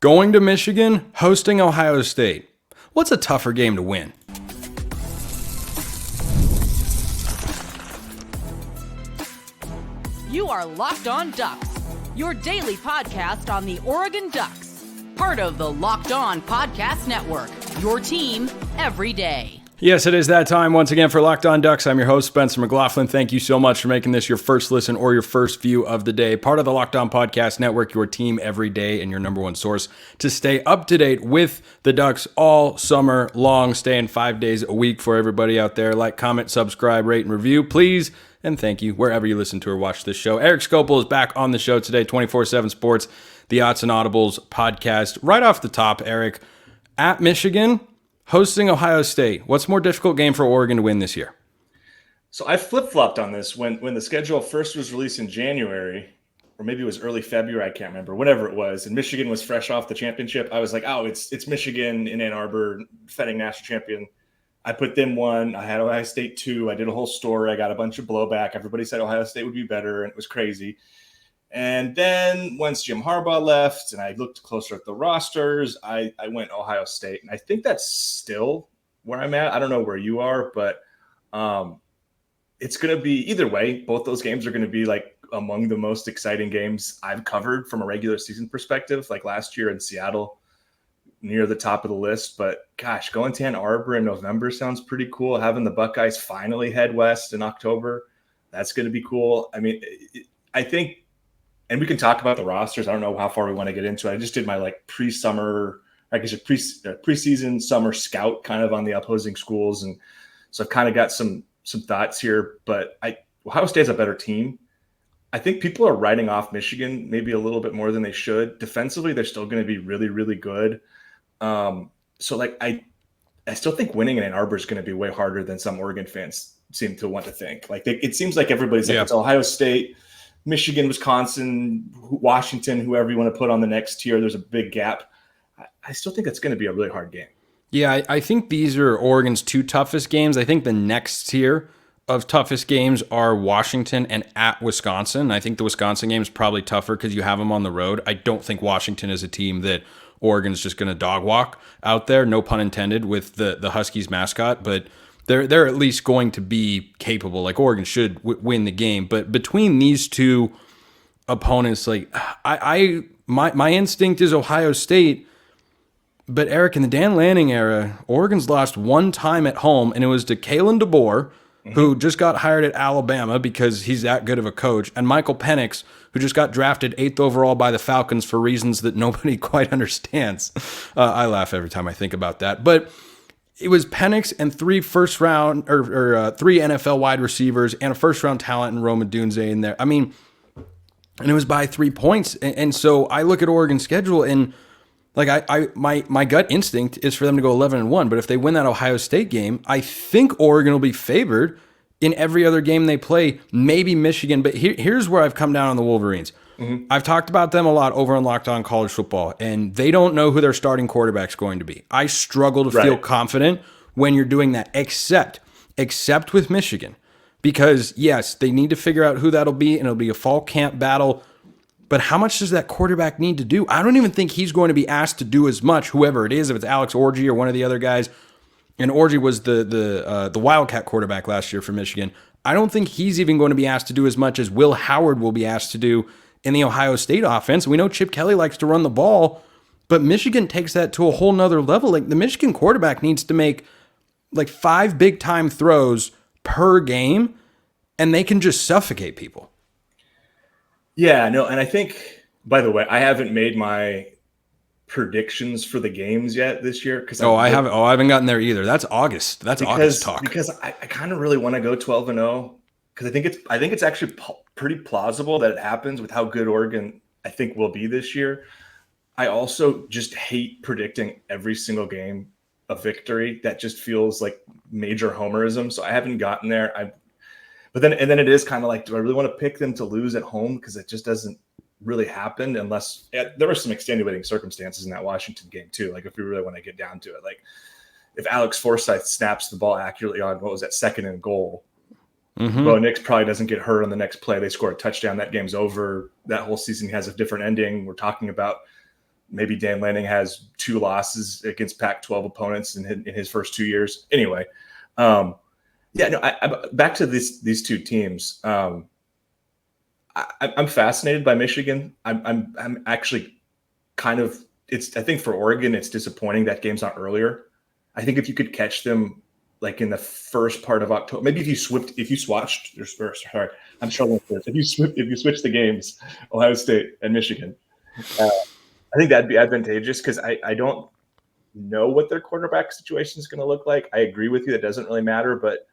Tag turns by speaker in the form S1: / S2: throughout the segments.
S1: Going to Michigan, hosting Ohio State. What's a tougher game to win?
S2: You are Locked On Ducks, your daily podcast on the Oregon Ducks. Part of the Locked On Podcast Network, your team every day.
S1: Yes, it is that time once again for Locked On Ducks. I'm your host, Spencer McLaughlin. Thank you so much for making this your first listen or your first view of the day. Part of the Locked On Podcast Network, your team every day and your number one source to stay up to date with the Ducks all summer long, staying 5 days a week for everybody out there. Like, comment, subscribe, rate, and review, please. And thank you wherever you listen to or watch this show. Erik Skopil is back on the show today, 24/7 Sports, the Autzen Audibles podcast. Right off the top, Erik, at Michigan, hosting Ohio State. What's more difficult game for Oregon to win this year?
S3: So I flip-flopped on this when the schedule first was released in January, or maybe it was early February, I can't remember, whatever it was, and Michigan was fresh off the championship. I was like, oh, it's Michigan in Ann Arbor, defending national champion. I put them 1. I had Ohio State 2. I did a whole story. I got a bunch of blowback. Everybody said Ohio State would be better, and it was crazy. And then once Jim Harbaugh left and I looked closer at the rosters, I went Ohio State. And I think that's still where I'm at. I don't know where you are, but it's going to be either way. Both those games are going to be like among the most exciting games I've covered from a regular season perspective, like last year in Seattle, near the top of the list. But gosh, going to Ann Arbor in November sounds pretty cool. Having the Buckeyes finally head west in October, that's going to be cool. I mean, I think, and we can talk about the rosters. I don't know how far we want to get into it. I just did my pre-summer, I guess preseason summer scout kind of on the opposing schools. And so I've kind of got some thoughts here, but Ohio State's a better team. I think people are writing off Michigan maybe a little bit more than they should. Defensively, they're still going to be really, really good. I still think winning in Ann Arbor is going to be way harder than some Oregon fans seem to want to think. It seems like everybody's like, it's Ohio State, Michigan, Wisconsin, Washington, whoever you want to put on the next tier. There's a big gap. I still think it's going to be a really hard game.
S1: Yeah, I think these are Oregon's 2 toughest games. I think the next tier of toughest games are Washington and at Wisconsin. I think the Wisconsin game is probably tougher because you have them on the road. I don't think Washington is a team that Oregon's just going to dog walk out there, no pun intended, with the Huskies mascot, but they're at least going to be capable. Like Oregon should win the game, but between these two opponents, my instinct is Ohio State. But Erik, in the Dan Lanning era, Oregon's lost 1 time at home, and it was to Kalen DeBoer, who just got hired at Alabama because he's that good of a coach, and Michael Penix, who just got drafted 8th overall by the Falcons for reasons that nobody quite understands. I laugh every time I think about that, but it was Penix and 3 first round or 3 NFL wide receivers and a first round talent in Rome Odunze in there. I mean, and it was by 3 points. And so I look at Oregon's schedule and my gut instinct is for them to go 11-1. But if they win that Ohio State game, I think Oregon will be favored in every other game they play. Maybe Michigan, but here's where I've come down on the Wolverines. I've talked about them a lot over on Locked On College Football, and they don't know who their starting quarterback's going to be. I struggle to feel confident when you're doing that, except with Michigan. Because, yes, they need to figure out who that'll be, and it'll be a fall camp battle. But how much does that quarterback need to do? I don't even think he's going to be asked to do as much, whoever it is, if it's Alex Orji or one of the other guys. And Orji was the Wildcat quarterback last year for Michigan. I don't think he's even going to be asked to do as much as Will Howard will be asked to do in the Ohio State offense. We know Chip Kelly likes to run the ball, but Michigan takes that to a whole nother level. Like the Michigan quarterback needs to make 5 big-time throws per game, and they can just suffocate people.
S3: Yeah, no, and I think, by the way, I haven't made my predictions for the games yet this year because
S1: I haven't gotten there either. That's August. August talk.
S3: Because I kind of really want to go 12-0 because I think it's actually pretty plausible that it happens with how good Oregon I think will be this year. I also just hate predicting every single game a victory. That just feels like major homerism. So I haven't gotten there. But then it is kind of like, do I really want to pick them to lose at home? Because it just doesn't really happen unless there were some extenuating circumstances in that Washington game too. Like if we really want to get down to it, like if Alex Forsythe snaps the ball accurately on what was that 2nd and goal, Bo Nix probably doesn't get hurt on the next play. They score a touchdown. That game's over. That whole season has a different ending. We're talking about maybe Dan Lanning has 2 losses against Pac-12 opponents in his first 2 years. Anyway, back to these two teams. I'm fascinated by Michigan. I'm actually kind of. I think for Oregon, it's disappointing that game's not earlier. I think if you could catch them like in the first part of October, maybe if you switched, I'm struggling with this. If you switch the games, Ohio State and Michigan, I think that'd be advantageous because I don't know what their quarterback situation is going to look like. I agree with you. That doesn't really matter, but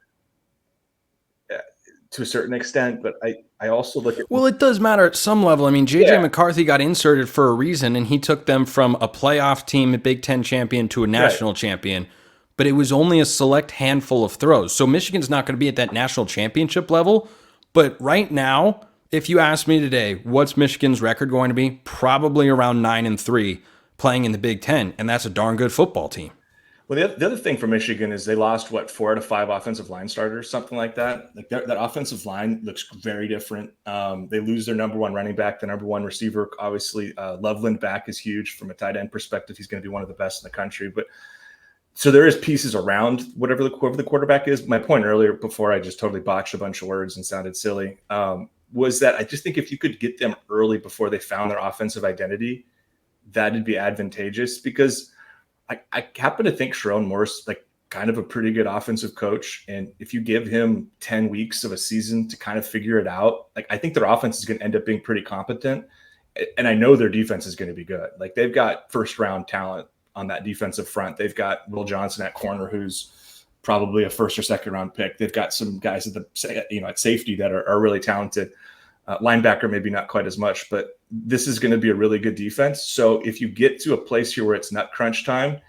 S3: to a certain extent, but I also look at...
S1: Well, it does matter at some level. I mean, J.J. McCarthy got inserted for a reason, and he took them from a playoff team, a Big Ten champion, to a national champion, but it was only a select handful of throws. So Michigan's not going to be at that national championship level, but right now, if you ask me today, what's Michigan's record going to be? Probably around 9-3, playing in the Big Ten, and that's a darn good football team.
S3: Well, the other thing for Michigan is they lost, 4 out of 5 offensive line starters, something like that. Like that offensive line looks very different. They lose their number 1 running back, the number 1 receiver. Obviously, Loveland back is huge from a tight end perspective. He's going to be one of the best in the country. But so there is pieces around whoever the quarterback is. My point earlier, before I just totally botched a bunch of words and sounded silly, was that I just think if you could get them early before they found their offensive identity, that'd be advantageous because I happen to think Sharon Moore's like kind of a pretty good offensive coach. And if you give him 10 weeks of a season to kind of figure it out, like I think their offense is going to end up being pretty competent. And I know their defense is going to be good. Like they've got first round talent on that defensive front. They've got Will Johnson at corner, who's probably a first or second round pick. They've got some guys at safety that are really talented. Linebacker, maybe not quite as much, but this is going to be a really good defense. So if you get to a place here where it's nut crunch time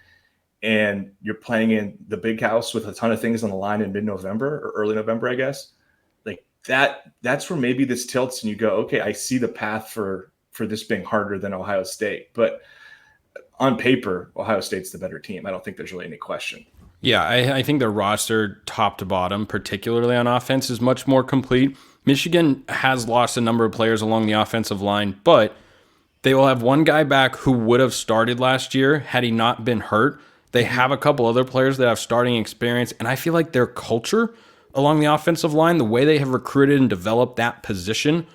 S3: and you're playing in the big house with a ton of things on the line in mid-November or early November, I guess, like that's where maybe this tilts and you go, okay, I see the path for this being harder than Ohio State. But on paper, Ohio State's the better team. I don't think there's really any question.
S1: Yeah, I think their roster, top to bottom, particularly on offense, is much more complete. Michigan has lost a number of players along the offensive line, but they will have one guy back who would have started last year had he not been hurt. They have a couple other players that have starting experience, and I feel like their culture along the offensive line, the way they have recruited and developed that position,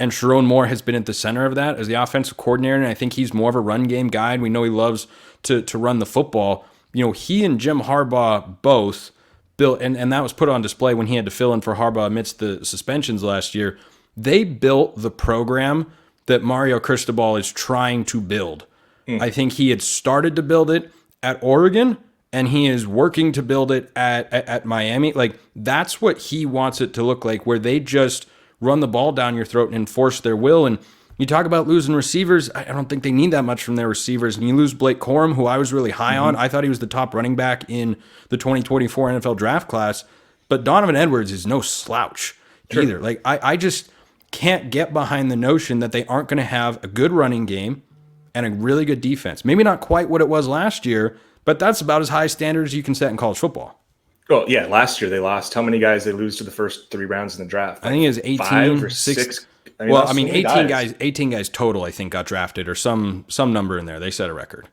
S1: and Sharon Moore has been at the center of that as the offensive coordinator, and I think he's more of a run game guy, and we know he loves to run the football. You know, he and Jim Harbaugh both built, and that was put on display when he had to fill in for Harbaugh amidst the suspensions last year. They built the program that Mario Cristobal is trying to build. I think he had started to build it at Oregon, and he is working to build it at Miami. Like, that's what he wants it to look like, where they just run the ball down your throat and enforce their will. And you talk about losing receivers. I don't think they need that much from their receivers. And you lose Blake Corum, who I was really high on. I thought he was the top running back in the 2024 NFL draft class. But Donovan Edwards is no slouch either. Like, I just can't get behind the notion that they aren't going to have a good running game and a really good defense. Maybe not quite what it was last year, but that's about as high standards as you can set in college football.
S3: Oh, yeah. Last year they lost. How many guys they lose to the first 3 rounds in the draft?
S1: I think it was 18.
S3: 5 or 6.
S1: I mean 18 guys total, I think, got drafted, or some number in there. They set a record.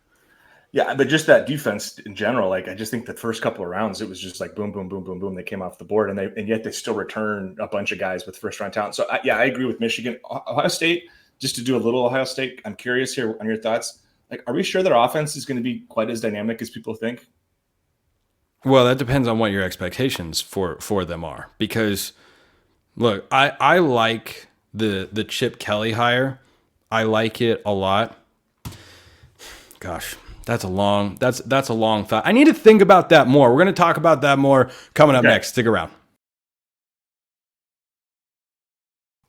S3: Yeah, but just that defense in general, like I just think the first couple of rounds, it was just like boom, boom, boom, boom, boom. They came off the board, and yet they still return a bunch of guys with first round talent. So I agree with Michigan. Ohio State, just to do a little Ohio State, I'm curious here on your thoughts. Like, are we sure their offense is going to be quite as dynamic as people think?
S1: Well, that depends on what your expectations for them are. Because, look, I like the Chip Kelly hire. I like it a lot. Gosh, that's a long thought. I need to think about that more. We're going to talk about that more coming up next. Stick around.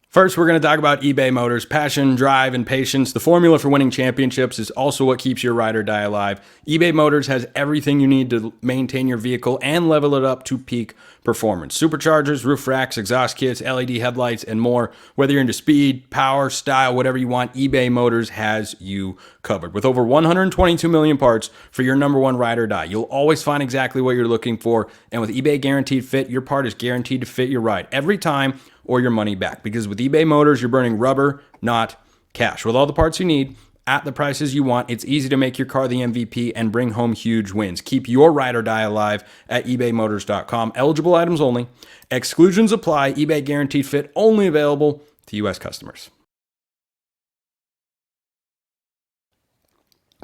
S1: First, we're going to talk about eBay Motors. Passion, drive, and patience. The formula for winning championships is also what keeps your ride or die alive. eBay Motors has everything you need to maintain your vehicle and level it up to peak performance. Superchargers, roof racks, exhaust kits, LED headlights, and more. Whether you're into speed, power, style, whatever you want, eBay Motors has you covered. With over 122 million parts for your number one ride or die, you'll always find exactly what you're looking for. And with eBay Guaranteed Fit, your part is guaranteed to fit your ride every time, or your money back. Because with eBay Motors, you're burning rubber, not cash. With all the parts you need, at the prices you want. It's easy to make your car the MVP and bring home huge wins. Keep your ride or die alive at ebaymotors.com. Eligible items only. Exclusions apply. eBay guaranteed fit only available to U.S. customers.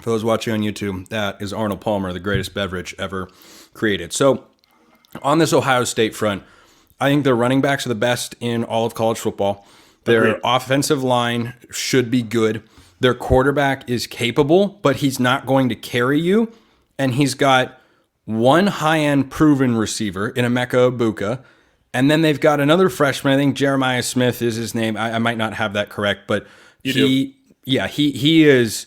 S1: For those watching on YouTube, that is Arnold Palmer, the greatest beverage ever created. So on this Ohio State front, I think their running backs are the best in all of college football. Their offensive line should be good. Their quarterback is capable, but he's not going to carry you. And he's got one high-end proven receiver in Emeka Egbuka. And then they've got another freshman. I think Jeremiah Smith is his name. I might not have that correct, but he is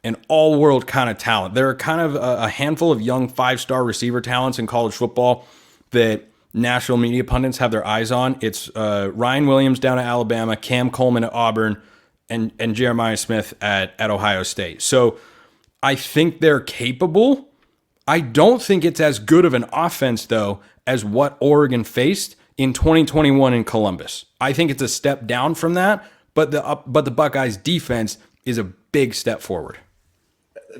S1: an all-world kind of talent. There are kind of a handful of young five-star receiver talents in college football that national media pundits have their eyes on. It's Ryan Williams down at Alabama, Cam Coleman at Auburn, and Jeremiah Smith at Ohio State. So I think they're capable. I don't think it's as good of an offense, though, as what Oregon faced in 2021 in Columbus. I think it's a step down from that, but the Buckeyes' defense is a big step forward.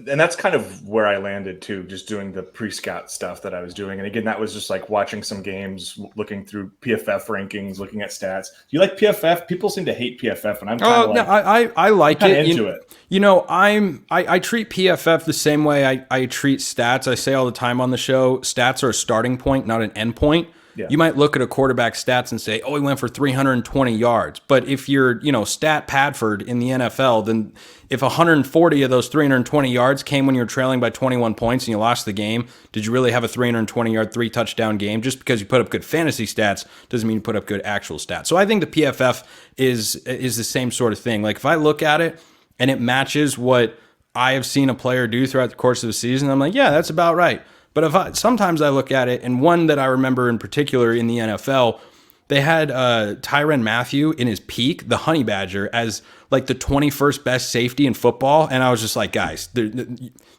S3: And that's kind of where I landed too, just doing the pre-scout stuff that I was doing. And again, that was just like watching some games, looking through PFF rankings, looking at stats. Do you like PFF? People seem to hate PFF, and I'm kind of
S1: I like it.
S3: Into it.
S1: You know, I treat PFF the same way I treat stats. I say all the time on the show, stats are a starting point, not an end point. Yeah. You might look at a quarterback's stats and say, oh, he went for 320 yards. But if you're, Stat Padford in the NFL, then if 140 of those 320 yards came when you're trailing by 21 points and you lost the game, did you really have a 320-yard, 3-touchdown game? Just because you put up good fantasy stats doesn't mean you put up good actual stats. So I think the PFF is the same sort of thing. Like if I look at it and it matches what I have seen a player do throughout the course of the season, I'm like, yeah, that's about right. But sometimes I look at it, and one that I remember in particular in the NFL, they had Tyrann Mathieu in his peak, the Honey Badger, as like the 21st best safety in football. And I was just like, guys,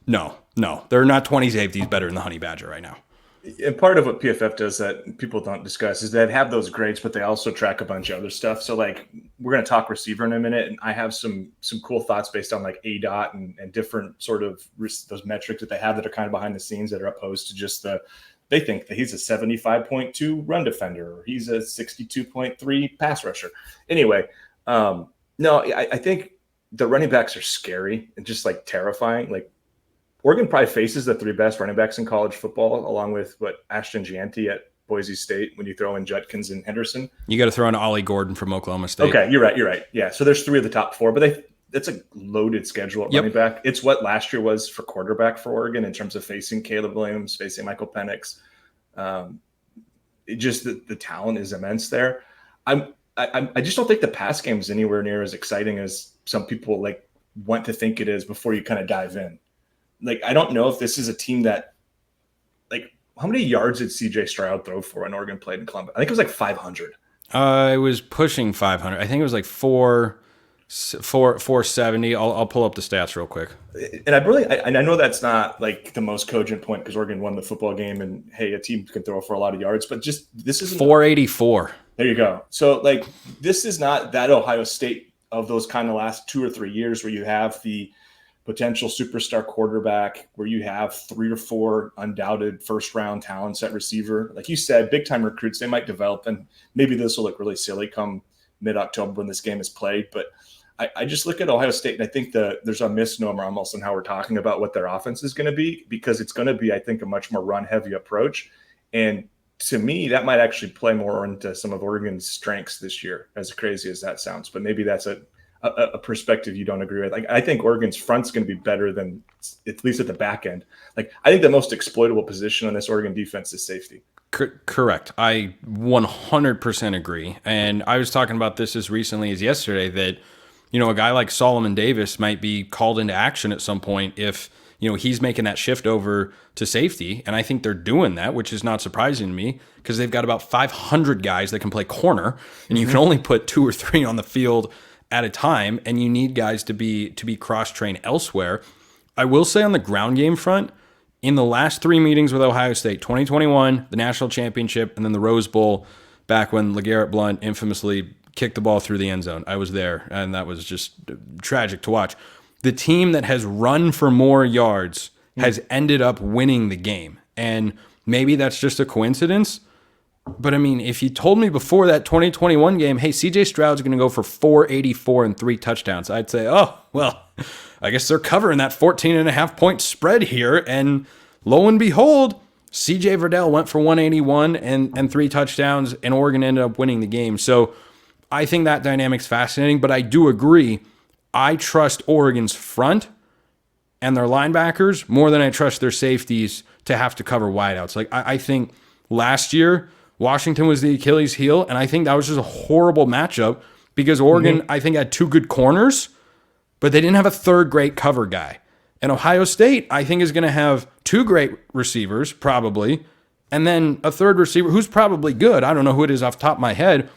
S1: no, there are not 20 safeties better than the Honey Badger right now.
S3: And part of what PFF does that people don't discuss is they have those grades, but they also track a bunch of other stuff. So like we're going to talk receiver in a minute, and I have some cool thoughts based on like ADOT and different sort of those metrics that they have that are kind of behind the scenes that are opposed to just they think that he's a 75.2 run defender or he's a 62.3 pass rusher. Anyway, I think the running backs are scary and just like terrifying. Like Oregon probably faces the three best running backs in college football, along with Ashton Jeanty at Boise State when you throw in Judkins and Henderson.
S1: You got to throw in Ollie Gordon from Oklahoma State.
S3: Okay, you're right. Yeah, so there's three of the top four, but that's a loaded schedule at running back. It's what last year was for quarterback for Oregon in terms of facing Caleb Williams, facing Michael Penix. The talent is immense there. I just don't think the pass game is anywhere near as exciting as some people like want to think it is before you kind of dive in. Like, I don't know if this is a team that, like, how many yards did CJ Stroud throw for when Oregon played in Columbus? I think it was like 500.
S1: It was pushing 500. I think it was like 470. I'll pull up the stats real quick.
S3: And I know that's not like the most cogent point because Oregon won the football game and hey, a team can throw for a lot of yards, but just this is
S1: 484.
S3: There you go. So like this is not that Ohio State of those kind of last 2 or 3 years where you have the potential superstar quarterback, where you have 3 or 4 undoubted first-round talents at receiver. Like you said, big-time recruits, they might develop, and maybe this will look really silly come mid-October when this game is played. But I just look at Ohio State, and I think there's a misnomer almost in how we're talking about what their offense is going to be, because it's going to be, I think, a much more run-heavy approach. And to me, that might actually play more into some of Oregon's strengths this year, as crazy as that sounds. But maybe that's a perspective you don't agree with. Like, I think Oregon's front's going to be better than, at least at the back end. Like, I think the most exploitable position on this Oregon defense is safety.
S1: Correct. I 100% agree. And I was talking about this as recently as yesterday that, a guy like Solomon Davis might be called into action at some point if, he's making that shift over to safety. And I think they're doing that, which is not surprising to me because they've got about 500 guys that can play corner, and you can only put 2 or 3 on the field at a time, and you need guys to be cross-trained elsewhere. I will say on the ground game front, in the last 3 meetings with Ohio State, 2021, the national championship, and then the Rose Bowl, back when LeGarrette Blount infamously kicked the ball through the end zone, I was there, and that was just tragic to watch. the team that has run for more yards has ended up winning the game. And maybe that's just a coincidence. But I mean, if you told me before that 2021 game, hey, CJ Stroud's going to go for 484 and 3 touchdowns, I'd say, oh, well, I guess they're covering that 14.5-point spread here. And lo and behold, CJ Verdell went for 181 and 3 touchdowns, and Oregon ended up winning the game. So I think that dynamic's fascinating, but I do agree. I trust Oregon's front and their linebackers more than I trust their safeties to have to cover wideouts. Like, I think last year, Washington was the Achilles heel, and I think that was just a horrible matchup because Oregon, I think, had 2 good corners, but they didn't have a third great cover guy. And Ohio State, I think, is going to have 2 great receivers, probably, and then a third receiver who's probably good. I don't know who it is off the top of my head,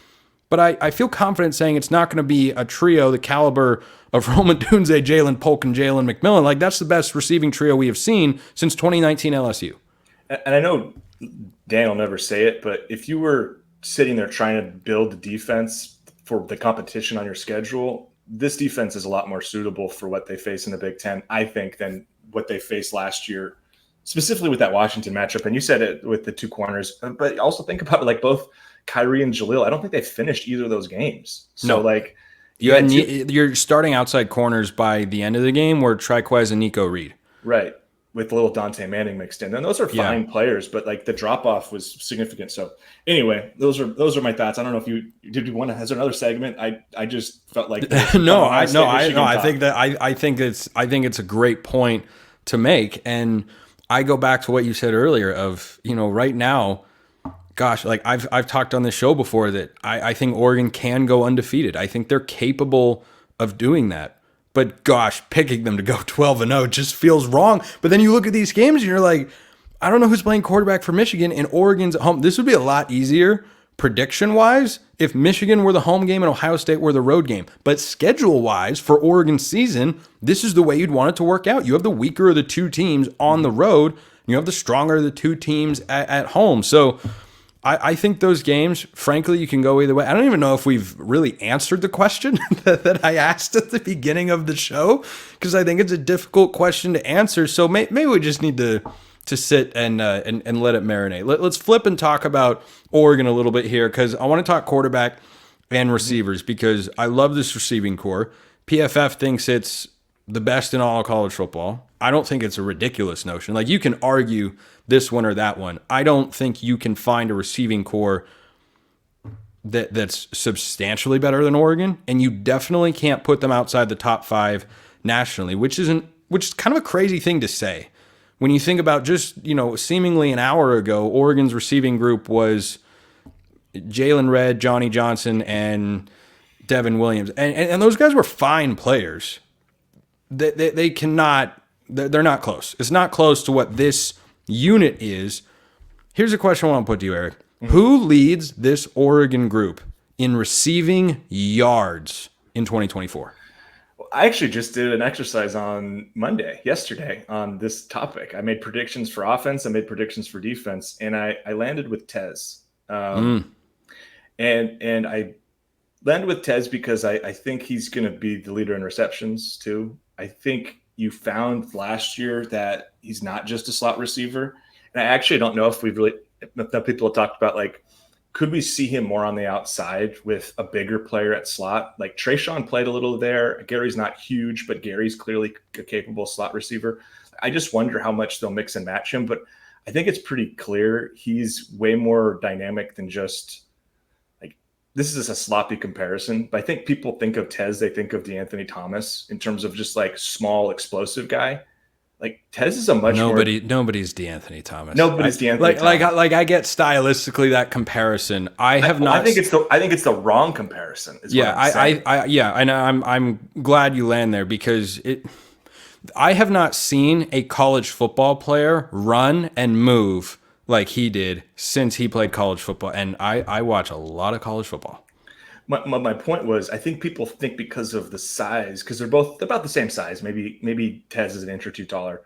S1: but I feel confident saying it's not going to be a trio the caliber of Roman Dunze, Jalen Polk, and Jalen McMillan. Like, that's the best receiving trio we have seen since 2019 LSU.
S3: And I know Dan will never say it, but if you were sitting there trying to build the defense for the competition on your schedule, this defense is a lot more suitable for what they face in the Big Ten, I think, than what they faced last year, specifically with that Washington matchup. And you said it with the 2 corners, but also think about it, like both Kyrie and Jaleel. I don't think they finished either of those games. So,
S1: no.
S3: like,
S1: you're starting outside corners by the end of the game were Triquez and Nico Reed.
S3: Right. With little Dante Manning mixed in. And those are fine players, but like the drop off was significant. So anyway, those are my thoughts. I don't know if you want to, has there another segment? I just felt like
S1: I think it's a great point to make. And I go back to what you said earlier of, right now, gosh, like I've talked on this show before that I think Oregon can go undefeated. I think they're capable of doing that. But gosh, picking them to go 12-0 just feels wrong. But then you look at these games and you're like, I don't know who's playing quarterback for Michigan, and Oregon's at home. This would be a lot easier prediction-wise if Michigan were the home game and Ohio State were the road game. But schedule-wise for Oregon's season, this is the way you'd want it to work out. You have the weaker of the 2 teams on the road. You have the stronger of the 2 teams at home. So I think those games, frankly, you can go either way. I don't even know if we've really answered the question that I asked at the beginning of the show, because I think it's a difficult question to answer. So maybe we just need to sit and let it marinate. Let's flip and talk about Oregon a little bit here, because I want to talk quarterback and receivers, because I love this receiving core. PFF thinks it's the best in all of college football. I don't think it's a ridiculous notion. Like, you can argue this one or that one. I don't think you can find a receiving core that's substantially better than Oregon, and you definitely can't put them outside the top 5 nationally, which is kind of a crazy thing to say. When you think about just, seemingly an hour ago, Oregon's receiving group was Jalen Redd, Johnny Johnson, and Devin Williams. And those guys were fine players. They cannot, they're not close. It's not close to what this unit is. Here's a question I want to put to you, Eric. Who leads this Oregon group in receiving yards in 2024?
S3: Well, I actually just did an exercise on yesterday, on this topic. I made predictions for offense. I made predictions for defense, and I landed with Tez. And I landed with Tez because I think he's going to be the leader in receptions too. I think you found last year that he's not just a slot receiver. And I actually don't know if people have talked about, like, could we see him more on the outside with a bigger player at slot? Like, Trayshawn played a little there. Gary's not huge, but Gary's clearly a capable slot receiver. I just wonder how much they'll mix and match him. But I think it's pretty clear he's way more dynamic than just, like, this is a sloppy comparison. But I think people think of Tez, they think of DeAnthony Thomas in terms of just, like, small, explosive guy. Like, Tez is a much
S1: nobody's DeAnthony Thomas. Nobody's DeAnthony Thomas. Like I get stylistically that comparison. I think
S3: it's the wrong comparison.
S1: I'm glad you land there, because I have not seen a college football player run and move like he did since he played college football, and I watch a lot of college football.
S3: My point was, I think people think because of the size, because they're about the same size. Maybe Tez is an inch or two taller.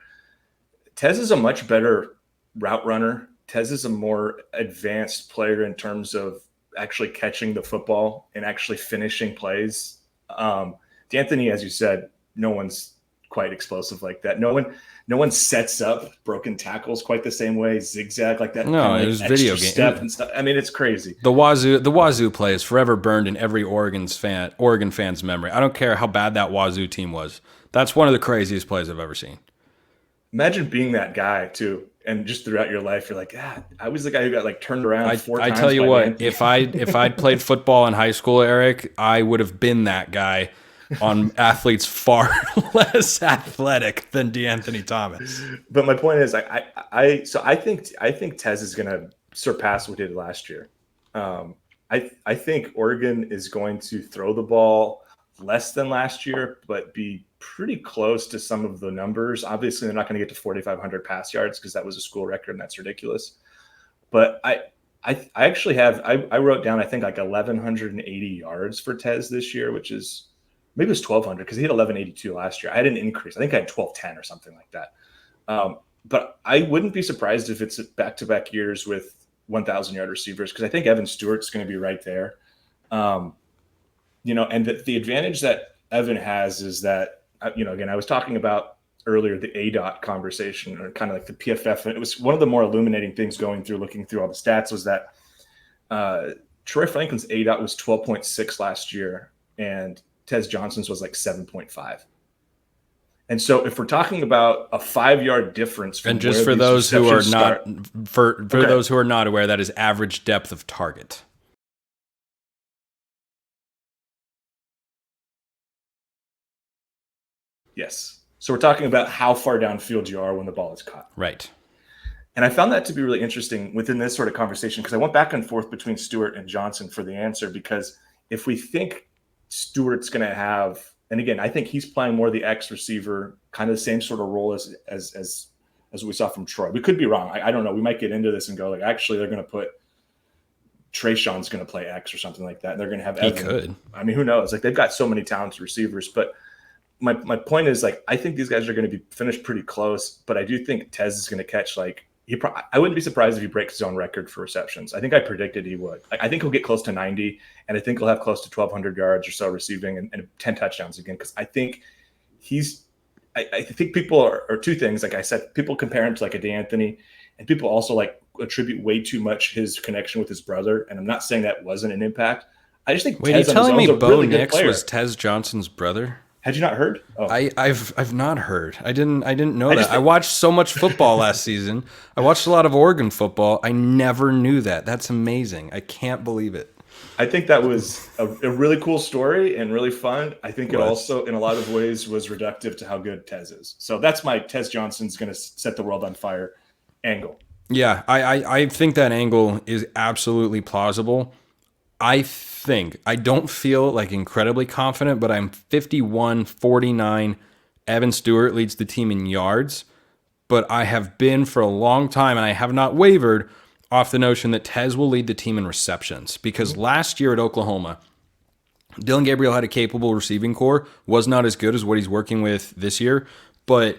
S3: Tez is a much better route runner. Tez is a more advanced player in terms of actually catching the football and actually finishing plays. DeAnthony, as you said, no one's quite explosive like that. No one sets up broken tackles quite the same way, zigzag like that.
S1: No, it was video game
S3: step and stuff. I mean, it's crazy.
S1: The Wazoo play is forever burned in every Oregon fan's memory. I don't care how bad that Wazoo team was. That's one of the craziest plays I've ever seen.
S3: Imagine being that guy too, and just throughout your life, you're like, I was the guy who got like turned around four times.
S1: I tell you what,
S3: Anthony.
S1: if I'd played football in high school, Eric, I would have been that guy on athletes far less athletic than D'Anthony Thomas.
S3: But my point is, I think Tez is going to surpass what he did last year. I think Oregon is going to throw the ball less than last year, but be pretty close to some of the numbers. Obviously, they're not going to get to 4,500 pass yards because that was a school record, and that's ridiculous. But I actually have I wrote down I think like 1,180 yards for Tez this year, which is maybe it was 1,200 because he had 1,182 last year. I had an increase. I think I had 1,210 or something like that. But I wouldn't be surprised if it's back-to-back years with 1,000-yard receivers because I think Evan Stewart's going to be right there. And the advantage that Evan has is that, again, I was talking about earlier the ADOT conversation or kind of like the PFF. And it was one of the more illuminating things looking through all the stats was that Troy Franklin's ADOT was 12.6 last year and Tez Johnson's was like 7.5. And so if we're talking about a 5-yard difference,
S1: and just for those who are not those who are not aware, that is average depth of target.
S3: Yes. So we're talking about how far downfield you are when the ball is caught.
S1: Right.
S3: And I found that to be really interesting within this sort of conversation because I went back and forth between Stewart and Johnson for the answer because if we think Stewart's going to have, and again, I think he's playing more the X receiver, kind of the same sort of role as we saw from Troy. We could be wrong. I don't know. We might get into this and go like, actually, they're going to put Trayshawn's going to play X or something like that. And they're going to have Evan.
S1: He could.
S3: I mean, who knows? Like they've got so many talented receivers, but my point is like I think these guys are going to be finished pretty close, but I do think Tez is going to catch like I wouldn't be surprised if he breaks his own record for receptions. I think I predicted he would. I think he'll get close to 90, and I think he'll have close to 1,200 yards or so receiving and 10 touchdowns again because I think I think people are two things. Like I said, people compare him to like a D'Anthony, and people also like attribute way too much his connection with his brother. And I'm not saying that wasn't an impact. I just think
S1: Wait,
S3: Tez
S1: are you telling me Bo
S3: really
S1: Nix was Tez Johnson's brother?
S3: Had you not heard? Oh.
S1: I've not heard. I didn't know that. I watched so much football last season. I watched a lot of Oregon football. I never knew that. That's amazing. I can't believe it.
S3: I think that was a really cool story and really fun. I think it also, in a lot of ways, was reductive to how good Tez is. So that's my Tez Johnson's going to set the world on fire angle.
S1: Yeah, I think that angle is absolutely plausible. I don't feel like incredibly confident, but I'm 51-49. Evan Stewart leads the team in yards, but I have been for a long time, and I have not wavered off the notion that Tez will lead the team in receptions because last year at Oklahoma, Dillon Gabriel had a capable receiving core, was not as good as what he's working with this year, but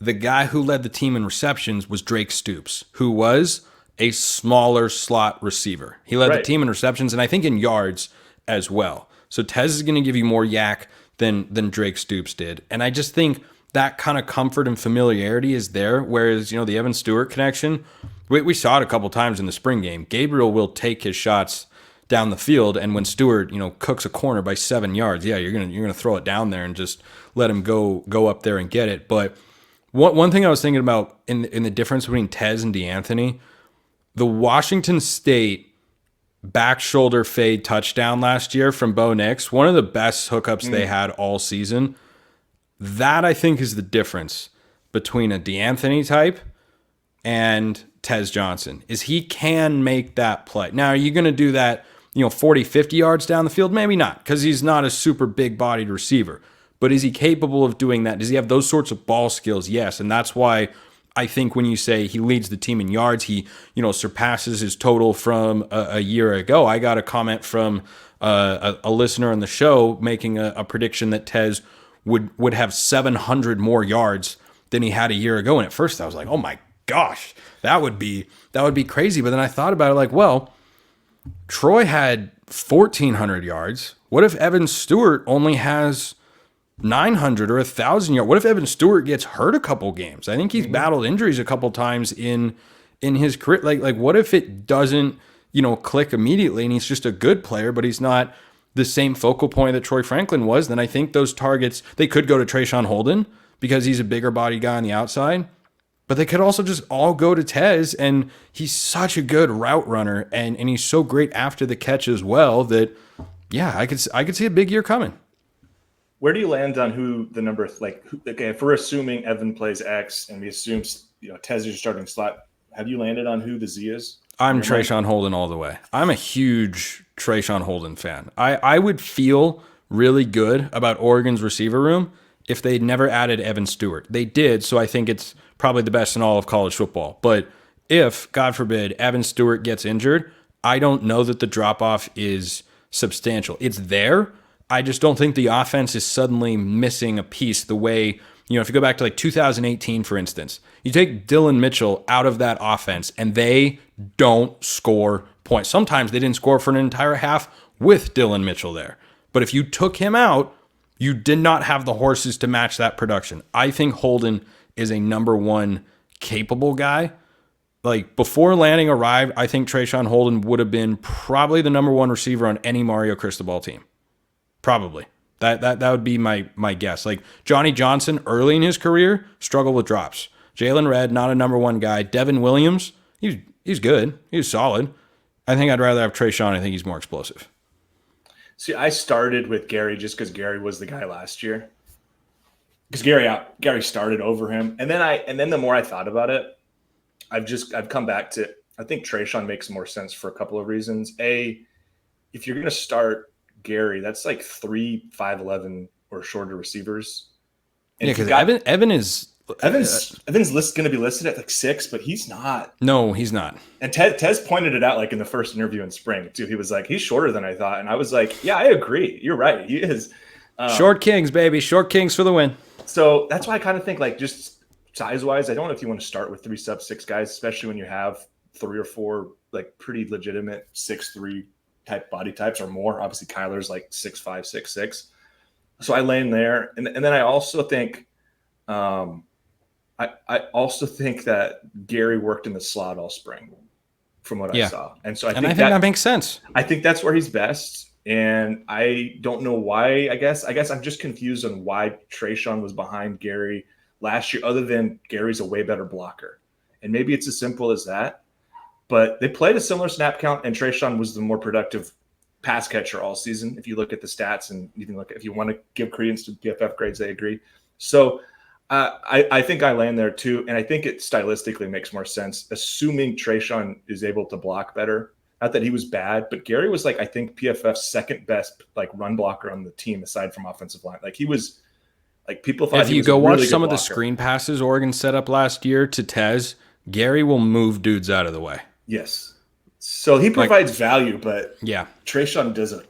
S1: the guy who led the team in receptions was Drake Stoops, who was a smaller slot receiver. He led the team in receptions and I think in yards as well. So Tez is going to give you more yak than Drake Stoops did. And I just think that kind of comfort and familiarity is there. Whereas, the Evan Stewart connection, we saw it a couple times in the spring game. Gabriel will take his shots down the field, and when Stewart, cooks a corner by 7 yards, yeah, you're gonna throw it down there and just let him go up there and get it. But one thing I was thinking about in the difference between Tez and D'Anthony, the Washington State back shoulder fade touchdown last year from Bo Nix, one of the best hookups they had all season. That I think is the difference between a D'Anthony type and Tez Johnson, is he can make that play. Now, are you going to do that, 40, 50 yards down the field? Maybe not, because he's not a super big-bodied receiver. But is he capable of doing that? Does he have those sorts of ball skills? Yes, and that's why I think when you say he leads the team in yards, he surpasses his total from a year ago. I got a comment from a listener on the show making a prediction that Tez would have 700 more yards than he had a year ago. And at first I was like, oh my gosh, that would be crazy. But then I thought about it like, well, Troy had 1,400 yards. What if Evan Stewart only has 900 or 1,000 yards? What if Evan Stewart gets hurt a couple games? I think he's battled injuries a couple times in his career. Like what if it doesn't, click immediately and he's just a good player, but he's not the same focal point that Troy Franklin was? Then I think those targets, they could go to Trayshawn Holden because he's a bigger body guy on the outside, but they could also just all go to Tez, and he's such a good route runner, and he's so great after the catch as well that, yeah, I could see a big year coming.
S3: Where do you land on who the number, okay, if we're assuming Evan plays X and we assume, Tez is your starting slot, have you landed on who the Z is?
S1: I'm Trayshawn Holden all the way. I'm a huge Trayshawn Holden fan. I would feel really good about Oregon's receiver room if they'd never added Evan Stewart. They did, so I think it's probably the best in all of college football. But if, God forbid, Evan Stewart gets injured, I don't know that the drop-off is substantial. It's there. I just don't think the offense is suddenly missing a piece the way, if you go back to 2018, for instance, you take Dylan Mitchell out of that offense and they don't score points. Sometimes they didn't score for an entire half with Dylan Mitchell there. But if you took him out, you did not have the horses to match that production. I think Holden is a number one capable guy. Before Lanning arrived, I think Trayshawn Holden would have been probably the number one receiver on any Mario Cristobal team. Probably. That would be my guess. Johnny Johnson, early in his career, struggled with drops. Jalen Redd, not a number one guy. Devin Williams, he's good. He's solid. I think I'd rather have Trayshawn. I think he's more explosive.
S3: See, I started with Gary just because Gary was the guy last year. Because Gary started over him. And then the more I thought about it, I've come back to, I think Trayshawn makes more sense for a couple of reasons. A, if you're going to start Gary, that's 3 5'11" or shorter receivers. And
S1: because Evan's
S3: going to be listed at 6, but he's not.
S1: No, he's not.
S3: And Tez pointed it out in the first interview in spring too. He was he's shorter than I thought, and I was yeah, I agree. You're right. He is.
S1: Short Kings, baby. Short Kings for the win.
S3: So that's why I kind of think just size wise, I don't know if you want to start with 3 sub-6 guys, especially when you have 3 or 4 pretty legitimate 6'3" type body types or more. Obviously Kyler's 6'5", 6'6". So I land there. And then I also think I also think that Gary worked in the slot all spring from what I saw. And so I think that
S1: makes sense.
S3: I think that's where he's best. And I don't know why, I guess I'm just confused on why Trayshawn was behind Gary last year, other than Gary's a way better blocker. And maybe it's as simple as that. But they played a similar snap count, and Trayshawn was the more productive pass catcher all season. If you look at the stats, and you can look if you want to give credence to PFF grades, they agree. So I think I land there too, and I think it stylistically makes more sense, assuming Trayshawn is able to block better. Not that he was bad, but Gary was I think PFF's second best run blocker on the team aside from offensive line. He was people thought.
S1: If you go watch some of the screen passes Oregon set up last year to Tez, Gary will move dudes out of the way.
S3: Yes. So he provides value, but
S1: yeah,
S3: Trayshawn doesn't.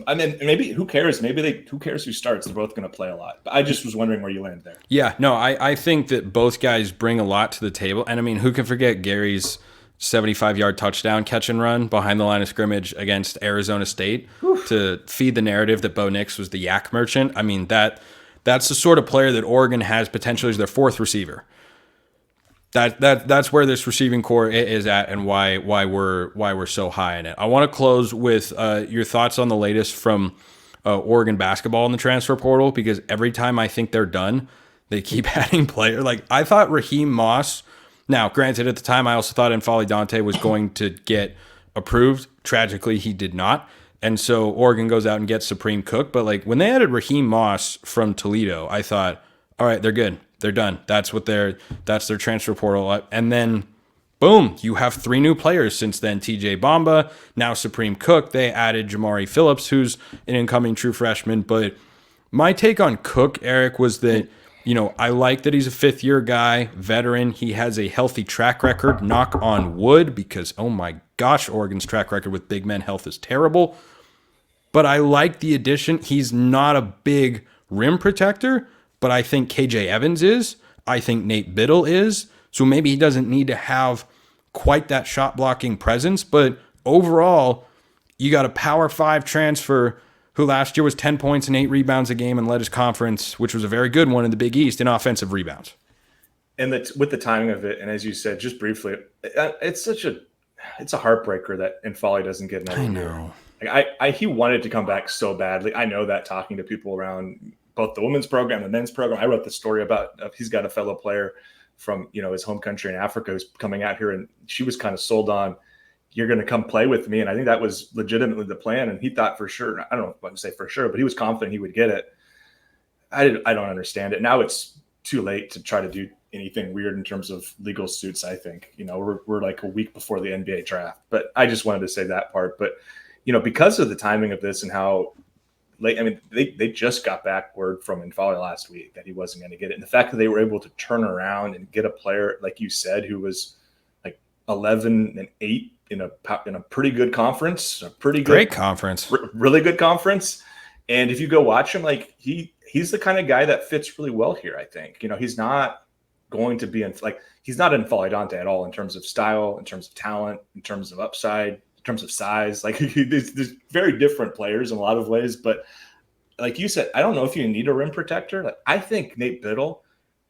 S3: Maybe who cares? Who cares who starts? They're both going to play a lot. But I just was wondering where you land there.
S1: Yeah, no, I think that both guys bring a lot to the table. And who can forget Gary's 75-yard touchdown catch and run behind the line of scrimmage against Arizona State to feed the narrative that Bo Nix was the yak merchant? That's the sort of player that Oregon has potentially as their fourth receiver. That's where this receiving core is at, and why we're so high in it. I want to close with your thoughts on the latest from Oregon basketball in the transfer portal, because every time I think they're done, they keep adding players. I thought Raheem Moss. Now, granted, at the time, I also thought N'Faly Dante was going to get approved. Tragically, he did not. And so Oregon goes out and gets Supreme Cook. But when they added Raheem Moss from Toledo, I thought, all right, they're good. They're done. That's their transfer portal. And then, boom, you have 3 new players since then. TJ Bamba, now Supreme Cook. They added Jamari Phillips, who's an incoming true freshman. But my take on Cook, Eric, was that, I like that he's a 5th-year guy, veteran. He has a healthy track record, knock on wood, because, oh my gosh, Oregon's track record with big men health is terrible. But I like the addition. He's not a big rim protector, but I think KJ Evans is. I think Nate Biddle is. So maybe he doesn't need to have quite that shot blocking presence. But overall, you got a Power 5 transfer who last year was 10 points and 8 rebounds a game and led his conference, which was a very good one in the Big East, in offensive rebounds.
S3: And that with the timing of it, and as you said, just briefly, it's a heartbreaker that N'Faly doesn't get another year.
S1: I know.
S3: Like he wanted to come back so badly. I know that, talking to people around both the women's program, the men's program. I wrote the story about he's got a fellow player from his home country in Africa who's coming out here, and she was kind of sold on, you're going to come play with me. And I think that was legitimately the plan. And he thought for sure, I don't know if I can say for sure, but he was confident he would get it. I don't understand it. Now it's too late to try to do anything weird in terms of legal suits. I think, we're like a week before the NBA draft, but I just wanted to say that part. But, because of the timing of this and how late, I mean, they just got back word from N'Faly last week that he wasn't going to get it. And the fact that they were able to turn around and get a player, like you said, who was like 11-8 in a pretty good conference,
S1: Great conference,
S3: really good conference. And if you go watch him, like he's the kind of guy that fits really well here. I think, he's not going to be he's not N'Faly Dante at all in terms of style, in terms of talent, in terms of upside, in terms of size. Like there's very different players in a lot of ways, but like you said, I don't know if you need a rim protector. Like I think Nate Biddle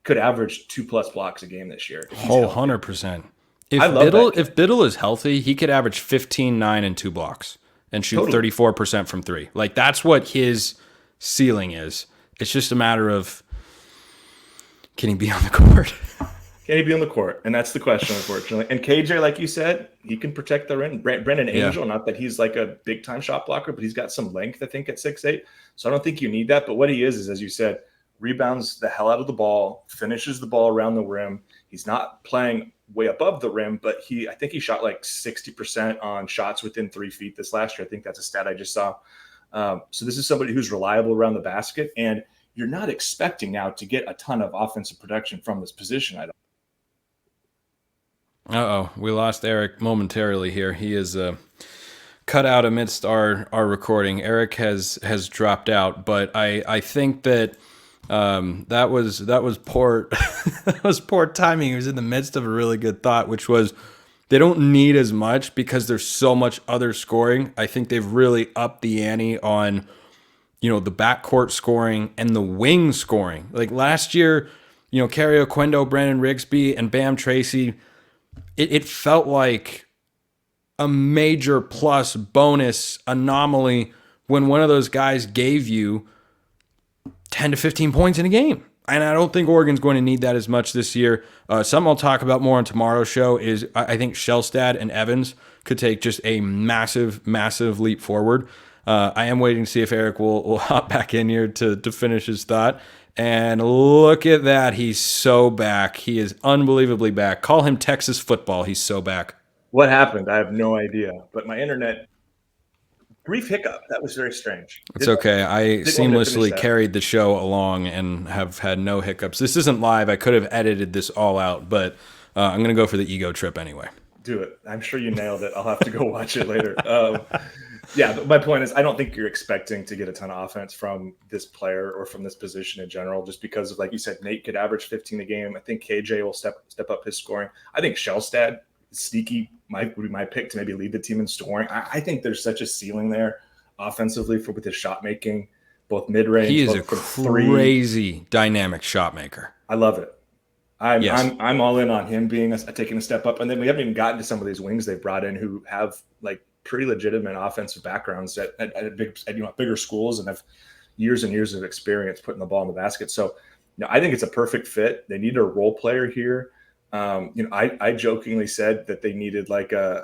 S3: could average 2+ blocks a game this year.
S1: 100%. If Biddle is healthy, he could average 15, 9, and 2 blocks and shoot 34% from 3. Like that's what his ceiling is. It's just a matter of, can he be on the court?
S3: Can he be on the court? And that's the question, unfortunately. And KJ, like you said, he can protect the rim. Brendan Angel, not that he's like a big-time shot blocker, but he's got some length, I think, at 6'8". So I don't think you need that. But what he is, as you said, rebounds the hell out of the ball, finishes the ball around the rim. He's not playing way above the rim, but I think he shot like 60% on shots within 3 feet this last year. I think that's a stat I just saw. So this is somebody who's reliable around the basket, and you're not expecting now to get a ton of offensive production from this position.
S1: We lost Erik momentarily here. He is cut out amidst our recording. Erik has dropped out, but I think that that was poor that was poor timing. He was in the midst of a really good thought, which was they don't need as much because there's so much other scoring. I think they've really upped the ante on the backcourt scoring and the wing scoring. Like last year, Kerry Oquendo, Brandon Rigsby, and Bam Tracy, it felt like a major plus bonus anomaly when one of those guys gave you 10 to 15 points in a game. And I don't think Oregon's going to need that as much this year. Something I'll talk about more on tomorrow's show is I think Shellstad and Evans could take just a massive, massive leap forward. I am waiting to see if Erik will hop back in here to finish his thought. And look at that. He's so back. He is unbelievably back. Call him Texas football. He's so back.
S3: What happened? I have no idea. But my internet, brief hiccup. That was very strange.
S1: It's okay. I seamlessly carried the show along and have had no hiccups. This isn't live. I could have edited this all out, but I'm going to go for the ego trip anyway.
S3: Do it. I'm sure you nailed it. I'll have to go watch it later. Yeah, but my point is I don't think you're expecting to get a ton of offense from this player or from this position in general, just because of, like you said, Nate could average 15 a game. I think KJ will step up his scoring. I think Shellstad, sneaky, would be my pick to maybe lead the team in scoring. I think there's such a ceiling there offensively with his shot making, both mid-range.
S1: He is a crazy dynamic shot maker.
S3: I love it. I'm all in on him taking a step up. And then we haven't even gotten to some of these wings they've brought in who have like pretty legitimate offensive backgrounds at bigger schools and have years and years of experience putting the ball in the basket. So, I think it's a perfect fit. They need a role player here. I jokingly said that they needed like who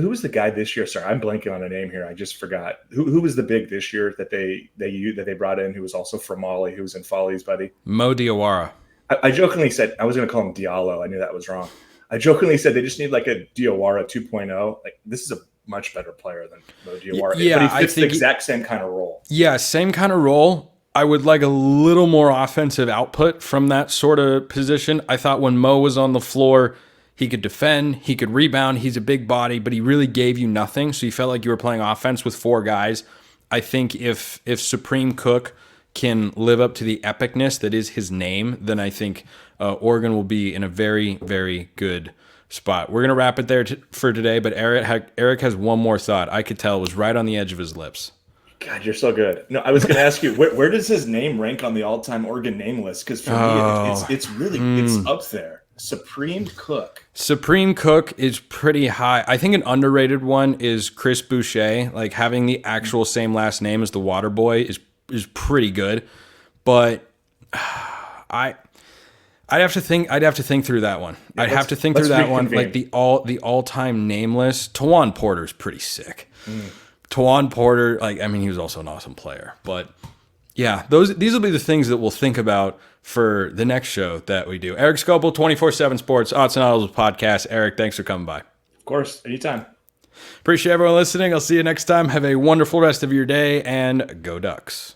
S3: was the guy this year? Sorry, I'm blanking on a name here. I just forgot. Who was the big this year that they brought in, who was also from Mali, who was N'Faly's buddy?
S1: Mo Diawara.
S3: I jokingly said, I was going to call him Diallo. I knew that was wrong. I jokingly said they just need like a Diawara 2.0. Like this is a much better player than Mo Diawara.
S1: Yeah,
S3: but he fits the exact same kind of role.
S1: Yeah, same kind of role. I would like a little more offensive output from that sort of position. I thought when Mo was on the floor, he could defend, he could rebound. He's a big body, but he really gave you nothing. So you felt like you were playing offense with 4 guys. I think if Supreme Cook can live up to the epicness that is his name, then I think Oregon will be in a very, very good spot. We're going to wrap it there for today, but Erik has one more thought. I could tell it was right on the edge of his lips.
S3: God, you're so good. No, I was going to ask you, where does his name rank on the all-time Oregon name list? Because for me, it's really it's up there. Supreme Cook.
S1: Supreme Cook is pretty high. I think an underrated one is Chris Boucher. Like having the actual same last name as the Water Boy is pretty good, but I'd have to think through that one.
S3: Yeah,
S1: I'd have to think through that one.
S3: reconvene.
S1: Like the all-time nameless. Tawan Porter's pretty sick. Tawan Porter, he was also an awesome player. But yeah, these will be the things that we'll think about for the next show that we do. Erik Skopil, 24/7 Sports, Autzen Audibles podcast. Erik, thanks for coming by.
S3: Of course, anytime.
S1: Appreciate everyone listening. I'll see you next time. Have a wonderful rest of your day, and go Ducks.